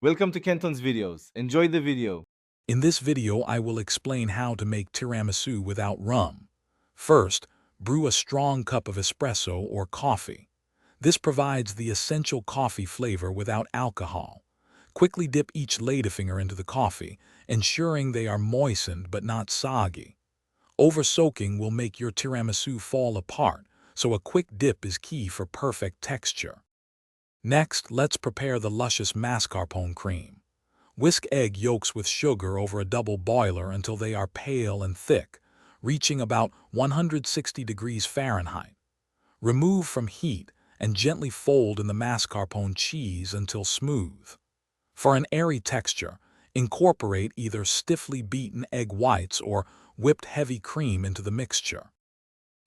Welcome to Kenton's videos. Enjoy the video. In this video, I will explain how to make tiramisu without rum. First, brew a strong cup of espresso or coffee. This provides the essential coffee flavor without alcohol. Quickly dip each ladyfinger into the coffee, ensuring they are moistened but not soggy. Over-soaking will make your tiramisu fall apart, so a quick dip is key for perfect texture. Next, let's prepare the luscious mascarpone cream. Whisk egg yolks with sugar over a double boiler until they are pale and thick, reaching about 160 degrees Fahrenheit. Remove from heat and gently fold in the mascarpone cheese until smooth. For an airy texture, incorporate either stiffly beaten egg whites or whipped heavy cream into the mixture.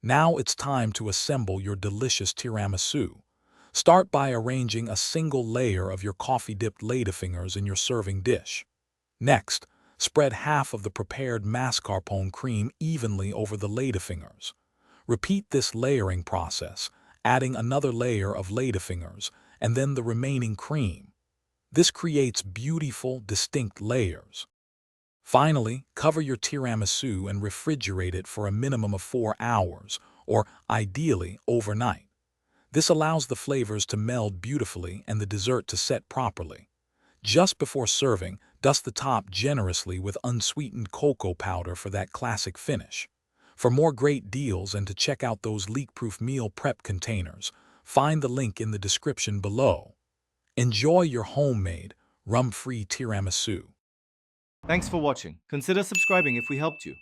Now it's time to assemble your delicious tiramisu. Start by arranging a single layer of your coffee-dipped ladyfingers in your serving dish. Next, spread half of the prepared mascarpone cream evenly over the ladyfingers. Repeat this layering process, adding another layer of ladyfingers and then the remaining cream. This creates beautiful, distinct layers. Finally, cover your tiramisu and refrigerate it for a minimum of 4 hours, or ideally overnight. This allows the flavors to meld beautifully and the dessert to set properly. Just before serving, dust the top generously with unsweetened cocoa powder for that classic finish. For more great deals and to check out those leak-proof meal prep containers, find the link in the description below. Enjoy your homemade, rum-free tiramisu. Thanks for watching. Consider subscribing if we helped you.